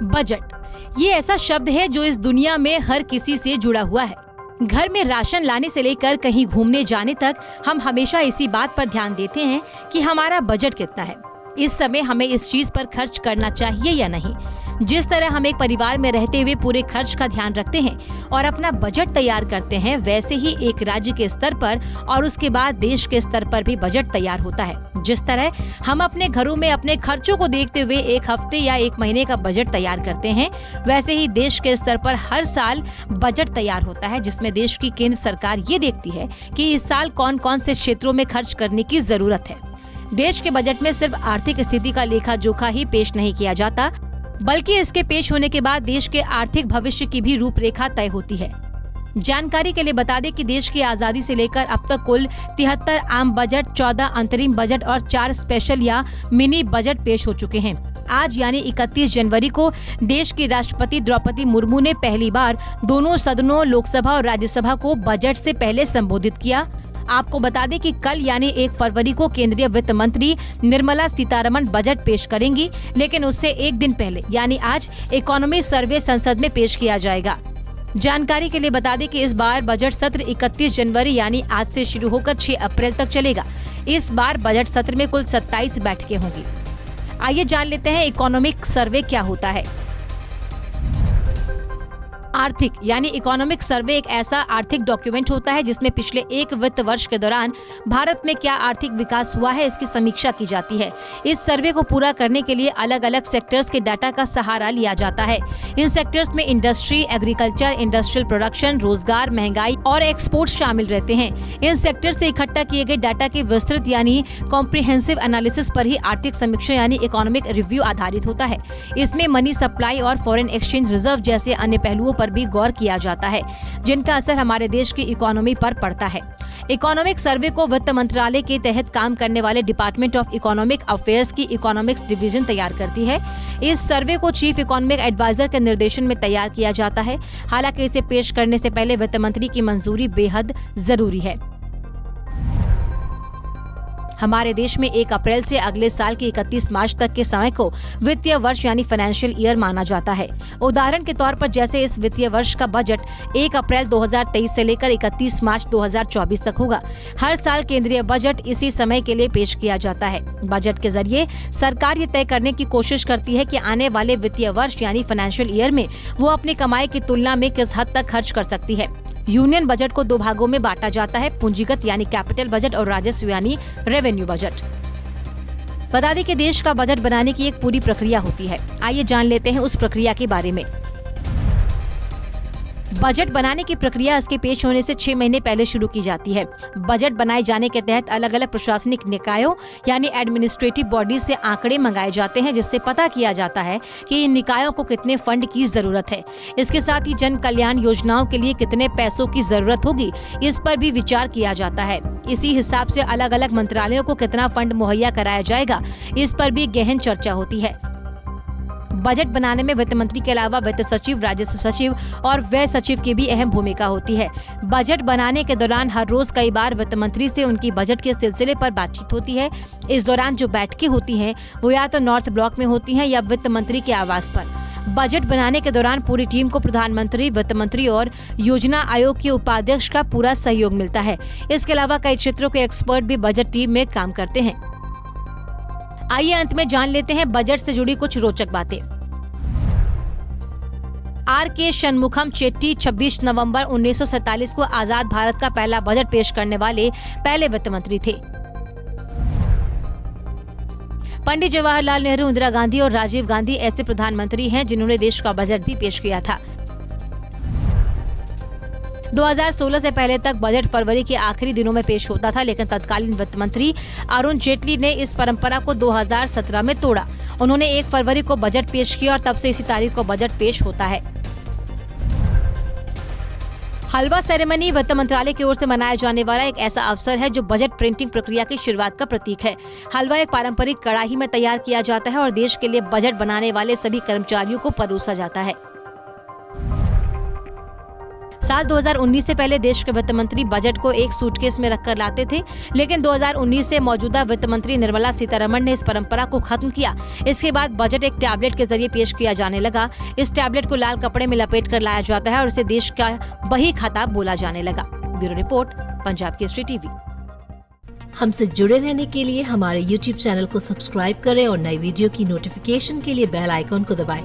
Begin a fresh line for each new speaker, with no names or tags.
Budget ये ऐसा शब्द है जो इस दुनिया में हर किसी से जुड़ा हुआ है। घर में राशन लाने से लेकर कहीं घूमने जाने तक हम हमेशा इसी बात पर ध्यान देते हैं कि हमारा बजट कितना है। इस समय हमें इस चीज पर खर्च करना चाहिए या नहीं। जिस तरह हम एक परिवार में रहते हुए पूरे खर्च का ध्यान रखते हैं और अपना बजट तैयार करते हैं, वैसे ही एक राज्य के स्तर पर और उसके बाद देश के स्तर पर भी बजट तैयार होता है। जिस तरह हम अपने घरों में अपने खर्चों को देखते हुए एक हफ्ते या एक महीने का बजट तैयार करते हैं, वैसे ही देश के स्तर पर हर साल बजट तैयार होता है, जिसमें देश की केंद्र सरकार ये देखती है कि इस साल कौन कौन से क्षेत्रों में खर्च करने की जरूरत है। देश के बजट में सिर्फ आर्थिक स्थिति का लेखा जोखा ही पेश नहीं किया जाता, बल्कि इसके पेश होने के बाद देश के आर्थिक भविष्य की भी रूपरेखा तय होती है। जानकारी के लिए बता दें कि देश की आजादी से लेकर अब तक कुल 73 आम बजट, 14 अंतरिम बजट और 4 स्पेशल या मिनी बजट पेश हो चुके हैं। आज यानी 31 जनवरी को देश की राष्ट्रपति द्रौपदी मुर्मू ने पहली बार दोनों सदनों लोकसभा और राज्यसभा को बजट से पहले संबोधित किया। आपको बता दें कि कल यानी 1 फरवरी को केंद्रीय वित्त मंत्री निर्मला सीतारमण बजट पेश करेंगी, लेकिन उससे एक दिन पहले यानी आज इकोनॉमी सर्वे संसद में पेश किया जाएगा। जानकारी के लिए बता दें कि इस बार बजट सत्र 31 जनवरी यानी आज से शुरू होकर 6 अप्रैल तक चलेगा। इस बार बजट सत्र में कुल 27 बैठकें होंगी। आइए जान लेते हैं इकोनॉमिक सर्वे क्या होता है। आर्थिक यानी इकोनॉमिक सर्वे एक ऐसा आर्थिक डॉक्यूमेंट होता है जिसमें पिछले एक वित्त वर्ष के दौरान भारत में क्या आर्थिक विकास हुआ है, इसकी समीक्षा की जाती है। इस सर्वे को पूरा करने के लिए अलग अलग सेक्टर्स के डाटा का सहारा लिया जाता है। इन सेक्टर्स में इंडस्ट्री, एग्रीकल्चर, इंडस्ट्रियल प्रोडक्शन, रोजगार, महंगाई और एक्सपोर्ट शामिल रहते हैं। इन सेक्टर से इकट्ठा किए गए डाटा के विस्तृत यानी कॉम्प्रिहेंसिव एनालिसिस पर ही आर्थिक समीक्षा यानी इकोनॉमिक रिव्यू आधारित होता है। इसमें मनी सप्लाई और फॉरेन एक्सचेंज रिजर्व जैसे अन्य पहलुओं पर भी गौर किया जाता है, जिनका असर हमारे देश की इकोनॉमी पर पड़ता है। इकोनॉमिक सर्वे को वित्त मंत्रालय के तहत काम करने वाले डिपार्टमेंट ऑफ इकोनॉमिक अफेयर्स की इकोनॉमिक्स डिवीजन तैयार करती है। इस सर्वे को चीफ इकोनॉमिक एडवाइजर के निर्देशन में तैयार किया जाता है। हालांकि इसे पेश करने से पहले वित्त मंत्री की मंजूरी बेहद जरूरी है। हमारे देश में 1 अप्रैल से अगले साल के 31 मार्च तक के समय को वित्तीय वर्ष यानी फाइनेंशियल ईयर माना जाता है। उदाहरण के तौर पर जैसे इस वित्तीय वर्ष का बजट 1 अप्रैल 2023 से लेकर 31 मार्च 2024 तक होगा। हर साल केंद्रीय बजट इसी समय के लिए पेश किया जाता है। बजट के जरिए सरकार ये तय करने की कोशिश करती है कि आने वाले वित्तीय वर्ष यानी फाइनेंशियल ईयर में वो अपनी कमाई की तुलना में किस हद तक खर्च कर सकती है। यूनियन बजट को 2 भागों में बांटा जाता है, पूंजीगत यानी कैपिटल बजट और राजस्व यानी रेवेन्यू बजट। बता दें कि देश का बजट बनाने की एक पूरी प्रक्रिया होती है। आइए जान लेते हैं उस प्रक्रिया के बारे में। बजट बनाने की प्रक्रिया इसके पेश होने से 6 महीने पहले शुरू की जाती है। बजट बनाए जाने के तहत अलग अलग प्रशासनिक निकायों यानी एडमिनिस्ट्रेटिव बॉडीज से आंकड़े मंगाए जाते हैं, जिससे पता किया जाता है कि इन निकायों को कितने फंड की जरूरत है। इसके साथ ही जन कल्याण योजनाओं के लिए कितने पैसों की जरूरत होगी, इस पर भी विचार किया जाता है। इसी हिसाब से अलग अलग मंत्रालयों को कितना फंड मुहैया कराया जाएगा, इस पर भी गहन चर्चा होती है। बजट बनाने में वित्त मंत्री के अलावा वित्त सचिव, राजस्व सचिव और व्यय सचिव की भी अहम भूमिका होती है। बजट बनाने के दौरान हर रोज कई बार वित्त मंत्री से उनकी बजट के सिलसिले पर बातचीत होती है। इस दौरान जो बैठकें होती हैं वो या तो नॉर्थ ब्लॉक में होती हैं या वित्त मंत्री के आवास पर। बजट बनाने के दौरान पूरी टीम को प्रधानमंत्री, वित्त मंत्री और योजना आयोग के उपाध्यक्ष का पूरा सहयोग मिलता है। इसके अलावा कई क्षेत्रों के एक्सपर्ट भी बजट टीम में काम करते हैं। आइए अंत में जान लेते हैं बजट से जुड़ी कुछ रोचक बातें। R.K. शनमुखम चेट्टी 26 नवंबर 1947 को आजाद भारत का पहला बजट पेश करने वाले पहले वित्त मंत्री थे। पंडित जवाहरलाल नेहरू, इंदिरा गांधी और राजीव गांधी ऐसे प्रधानमंत्री हैं जिन्होंने देश का बजट भी पेश किया था। 2016 से पहले तक बजट फरवरी के आखिरी दिनों में पेश होता था, लेकिन तत्कालीन वित्त मंत्री अरुण जेटली ने इस परंपरा को 2017 में तोड़ा। उन्होंने 1 फरवरी को बजट पेश किया और तब से इसी तारीख को बजट पेश होता है। हलवा सेरेमनी वित्त मंत्रालय की ओर से मनाया जाने वाला एक ऐसा अवसर है जो बजट प्रिंटिंग प्रक्रिया की शुरुआत का प्रतीक है। हलवा एक पारंपरिक कड़ाही में तैयार किया जाता है और देश के लिए बजट बनाने वाले सभी कर्मचारियों को परोसा जाता है। साल 2019 से पहले देश के वित्त मंत्री बजट को एक सूटकेस में रखकर लाते थे, लेकिन 2019 से मौजूदा वित्त मंत्री निर्मला सीतारमण ने इस परंपरा को खत्म किया। इसके बाद बजट एक टैबलेट के जरिए पेश किया जाने लगा। इस टैबलेट को लाल कपड़े में लपेट कर लाया जाता है और इसे देश का बही खाता बोला जाने लगा। Bureau report, Punjab Kesari TV.
हमसे जुड़े रहने के लिए हमारे YouTube चैनल को सब्सक्राइब करें और नई वीडियो की नोटिफिकेशन के लिए बेल आइकॉन को दबाएं।